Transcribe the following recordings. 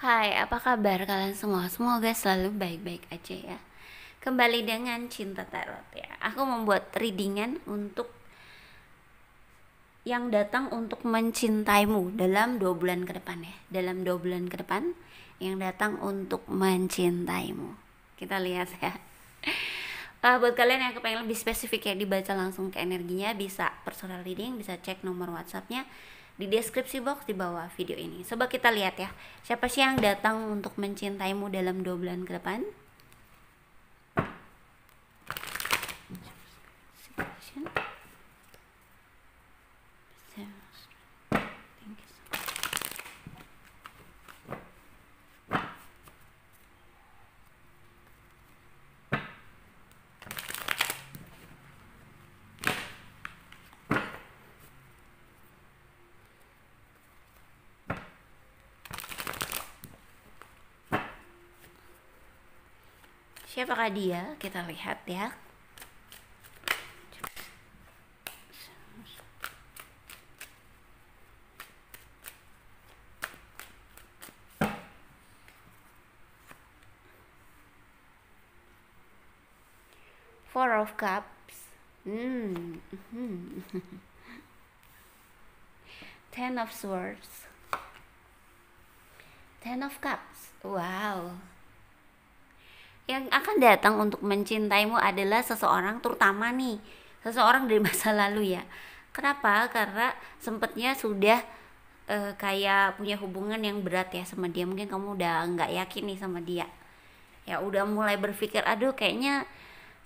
Hai, apa kabar kalian semua? Semoga selalu baik-baik aja ya. Kembali dengan Cinta Tarot ya. Aku membuat readingan untuk yang datang untuk mencintaimu dalam 2 bulan ke depan ya. Dalam 2 bulan ke depan yang datang untuk mencintaimu. Kita lihat ya. Buat kalian yang kepengen lebih spesifik ya, dibaca langsung ke energinya, bisa personal reading, bisa cek nomor WhatsAppnya di deskripsi box di bawah video ini. Coba kita lihat ya, siapa sih yang datang untuk mencintaimu dalam 2 bulan ke depan. Siapakah dia? Kita lihat ya. Four of Cups. Ten of Swords. Ten of Cups. Wow. Yang akan datang untuk mencintaimu adalah seseorang, terutama nih seseorang dari masa lalu ya. Kenapa? Karena sempatnya sudah kayak punya hubungan yang berat ya sama dia. Mungkin kamu udah nggak yakin nih sama dia ya, udah mulai berpikir aduh kayaknya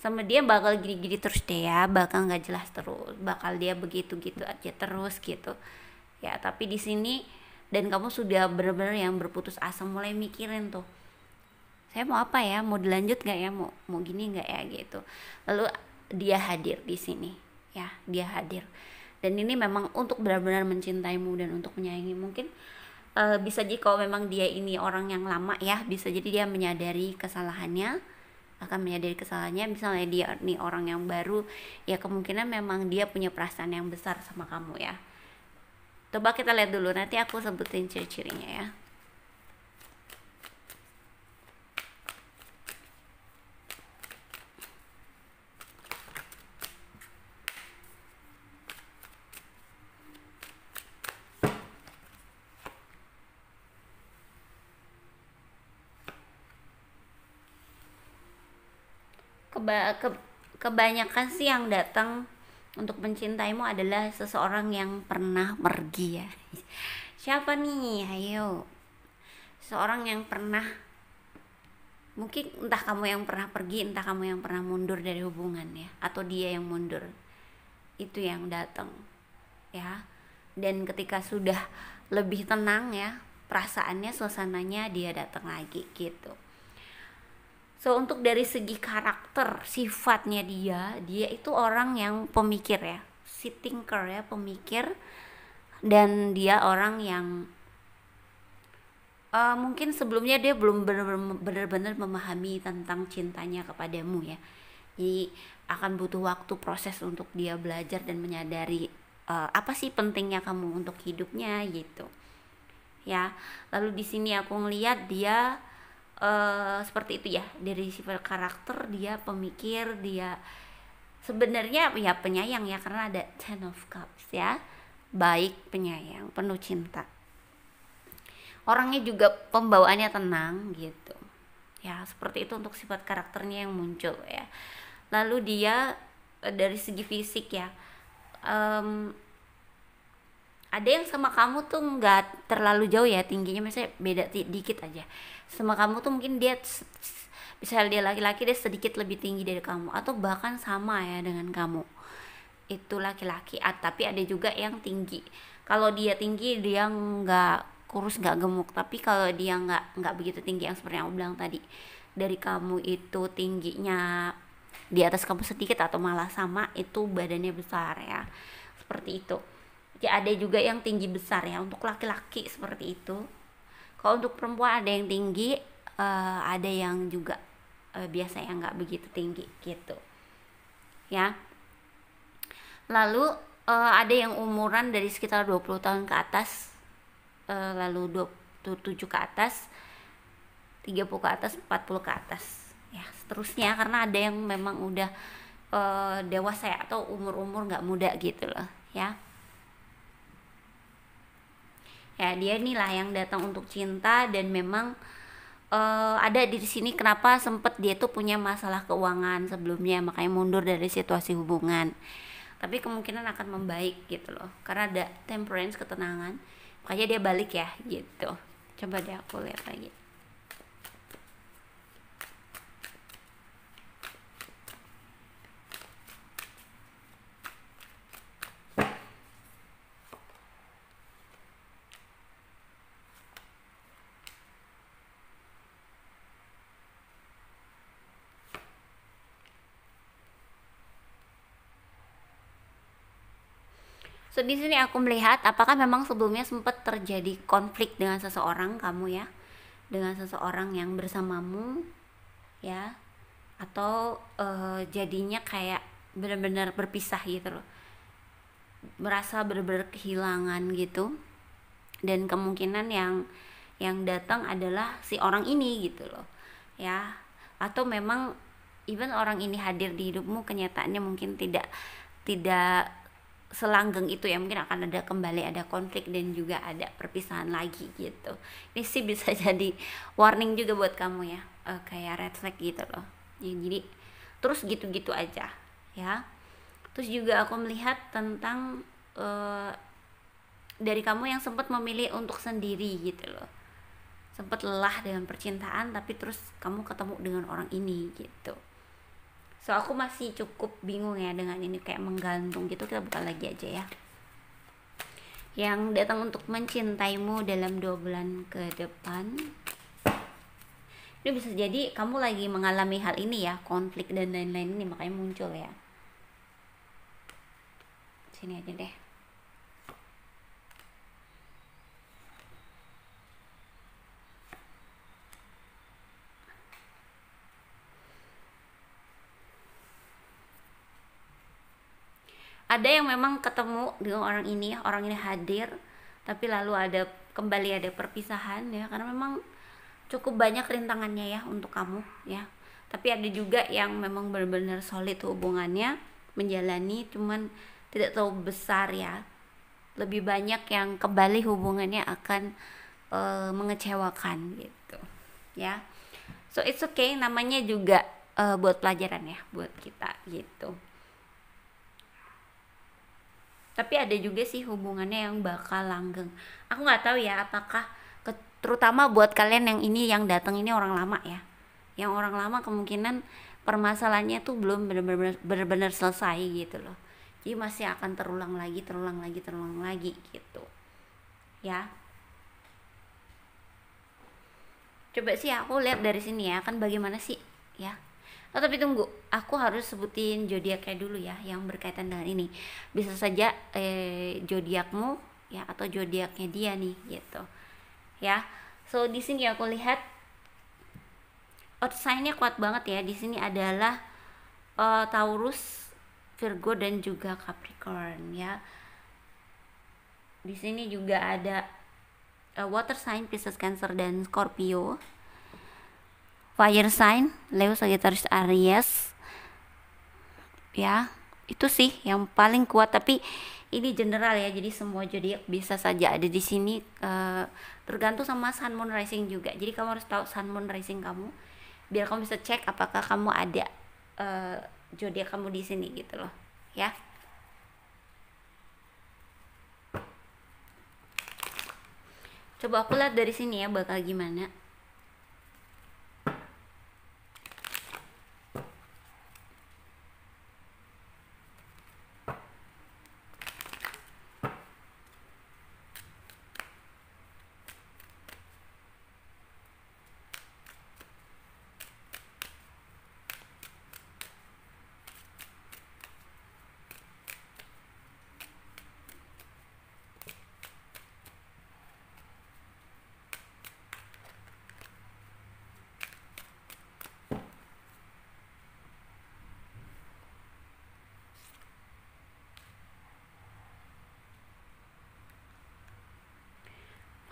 sama dia bakal gini-gini terus deh ya, bakal nggak jelas terus, bakal dia begitu-gitu aja terus gitu ya. Tapi di sini dan kamu sudah benar-benar yang berputus asa, mulai mikirin tuh, saya mau apa ya, mau dilanjut nggak ya, mau gini nggak ya gitu. Lalu dia hadir di sini ya, dia hadir, dan ini memang untuk benar-benar mencintaimu dan untuk menyayangi. Mungkin bisa jadi kalau memang dia ini orang yang lama ya, bisa jadi dia menyadari kesalahannya, akan menyadari kesalahannya. Misalnya dia nih orang yang baru ya, kemungkinan memang dia punya perasaan yang besar sama kamu ya. Coba kita lihat dulu, nanti aku sebutin ciri-cirinya ya. Kebanyakan sih yang datang untuk mencintaimu adalah seseorang yang pernah pergi ya. Siapa nih? Ayo. Seorang yang pernah, mungkin entah kamu yang pernah pergi, entah kamu yang pernah mundur dari hubungan ya, atau dia yang mundur. Itu yang datang ya. Dan ketika sudah lebih tenang ya perasaannya, suasananya, dia datang lagi gitu. So untuk dari segi karakter, sifatnya dia itu orang yang pemikir ya, si thinker ya, pemikir. Dan dia orang yang mungkin sebelumnya dia belum benar-benar memahami tentang cintanya kepadamu ya. Jadi akan butuh waktu, proses untuk dia belajar dan menyadari apa sih pentingnya kamu untuk hidupnya gitu ya. Lalu di sini aku ngelihat dia seperti itu ya, dari sifat karakter dia pemikir, dia sebenarnya ya penyayang ya, karena ada Ten of Cups ya, baik, penyayang, penuh cinta. Orangnya juga pembawaannya tenang gitu ya, seperti itu untuk sifat karakternya yang muncul ya. Lalu dia dari segi fisik ya, ada yang sama kamu tuh nggak terlalu jauh ya tingginya, misalnya beda dikit aja sama kamu tuh. Mungkin dia misalnya dia laki-laki, dia sedikit lebih tinggi dari kamu, atau bahkan sama ya dengan kamu, itu laki-laki. Tapi ada juga yang tinggi. Kalau dia tinggi dia nggak kurus nggak gemuk, tapi kalau dia nggak begitu tinggi, yang seperti yang aku bilang tadi, dari kamu itu tingginya di atas kamu sedikit atau malah sama, itu badannya besar ya, seperti itu ya. Ada juga yang tinggi besar ya untuk laki-laki, seperti itu. Kalau untuk perempuan ada yang tinggi, ada yang juga biasa yang nggak begitu tinggi gitu ya. Lalu ada yang umuran dari sekitar 20 tahun ke atas, lalu 27 ke atas, 30 ke atas, 40 ke atas, ya seterusnya, karena ada yang memang udah dewasa ya, atau umur-umur nggak muda gitu loh ya. Ya dia inilah yang datang untuk cinta, dan memang ada di sini kenapa sempet dia tuh punya masalah keuangan sebelumnya, makanya mundur dari situasi hubungan, tapi kemungkinan akan membaik gitu loh, karena ada temperance, ketenangan, makanya dia balik ya gitu. Coba deh aku lihat lagi. So di sini aku melihat apakah memang sebelumnya sempat terjadi konflik dengan seseorang kamu ya, dengan seseorang yang bersamamu ya, atau jadinya kayak benar-benar berpisah gitu loh, merasa benar-benar kehilangan gitu, dan kemungkinan yang datang adalah si orang ini gitu loh ya, atau memang even orang ini hadir di hidupmu, kenyataannya mungkin tidak tidak selanggeng itu ya, mungkin akan ada kembali ada konflik dan juga ada perpisahan lagi gitu. Ini sih bisa jadi warning juga buat kamu ya, kayak red flag gitu loh ya, jadi terus gitu-gitu aja ya. Terus juga aku melihat tentang dari kamu yang sempat memilih untuk sendiri gitu loh, sempat lelah dengan percintaan, tapi terus kamu ketemu dengan orang ini gitu. So aku masih cukup bingung ya dengan ini, kayak menggantung gitu. Kita buka lagi aja ya, yang datang untuk mencintaimu dalam 2 bulan ke depan. Ini bisa jadi kamu lagi mengalami hal ini ya, konflik dan lain-lain ini, makanya muncul ya. Sini aja deh. Ada yang memang ketemu dengan orang ini hadir, tapi lalu ada kembali ada perpisahan ya, karena memang cukup banyak rintangannya ya untuk kamu ya. Tapi ada juga yang memang benar-benar solid hubungannya, menjalani, cuman tidak terlalu besar ya. Lebih banyak yang kembali hubungannya akan mengecewakan gitu ya. So it's okay, namanya juga buat pelajaran ya buat kita gitu. Tapi ada juga sih hubungannya yang bakal langgeng. Aku nggak tahu ya apakah terutama buat kalian yang ini yang datang ini orang lama ya. Yang orang lama kemungkinan permasalahannya tuh belum benar-benar selesai gitu loh. Jadi masih akan terulang lagi gitu. Ya. Coba sih aku lihat dari sini ya, kan bagaimana sih ya. Oh, tapi tunggu, aku harus sebutin zodiaknya dulu ya yang berkaitan dengan ini. Bisa saja zodiakmu ya atau zodiaknya dia nih gitu. Ya. So di sini aku lihat earth sign-nya kuat banget ya. Di sini adalah Taurus, Virgo dan juga Capricorn ya. Di sini juga ada water sign, Pisces, Cancer dan Scorpio. Fire sign, Leo, Sagittarius, Aries ya. Itu sih yang paling kuat, tapi ini general ya, jadi semua zodiak bisa saja ada di sini, tergantung sama sun, moon, rising juga. Jadi kamu harus tahu sun, moon, rising kamu biar kamu bisa cek apakah kamu ada zodiak kamu di sini gitu loh ya. Coba aku lihat dari sini ya bakal gimana.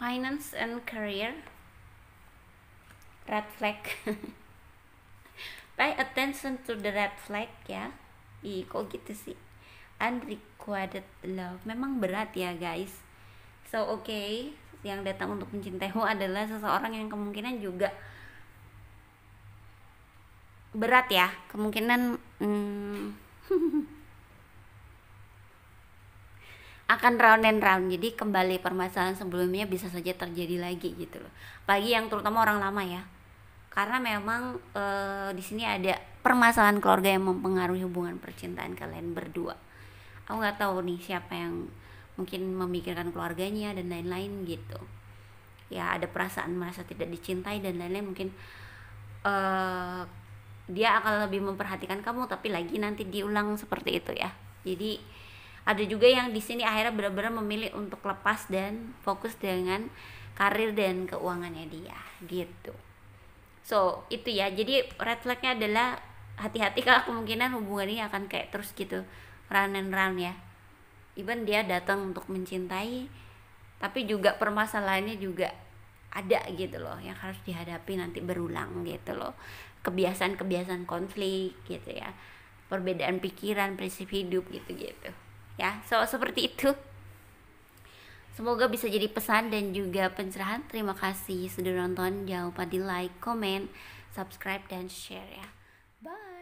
finance and career, red flag. Pay attention to the red flag ya. Kok gitu sih? Unrequited love memang berat ya guys. So okay, yang datang untuk mencintaimu adalah seseorang yang kemungkinan juga berat ya, kemungkinan akan round and round. Jadi kembali permasalahan sebelumnya bisa saja terjadi lagi gitu loh. Bagi yang terutama orang lama ya. Karena memang di sini ada permasalahan keluarga yang mempengaruhi hubungan percintaan kalian berdua. Aku nggak tahu nih siapa yang mungkin memikirkan keluarganya dan lain-lain gitu. Ya ada perasaan merasa tidak dicintai dan lain-lain, mungkin dia akan lebih memperhatikan kamu, tapi lagi nanti diulang seperti itu ya. Jadi ada juga yang di sini akhirnya benar-benar memilih untuk lepas dan fokus dengan karir dan keuangannya dia gitu. So itu ya, jadi red flagnya adalah hati-hati kalau kemungkinan hubungan ini akan kayak terus gitu, round and round ya. Even dia datang untuk mencintai, tapi juga permasalahannya juga ada gitu loh yang harus dihadapi nanti berulang gitu loh. Kebiasaan-kebiasaan konflik gitu ya, perbedaan pikiran, prinsip hidup gitu-gitu ya. So seperti itu, semoga bisa jadi pesan dan juga pencerahan. Terima kasih sudah nonton, jangan lupa di like, comment, subscribe, dan share ya. Bye.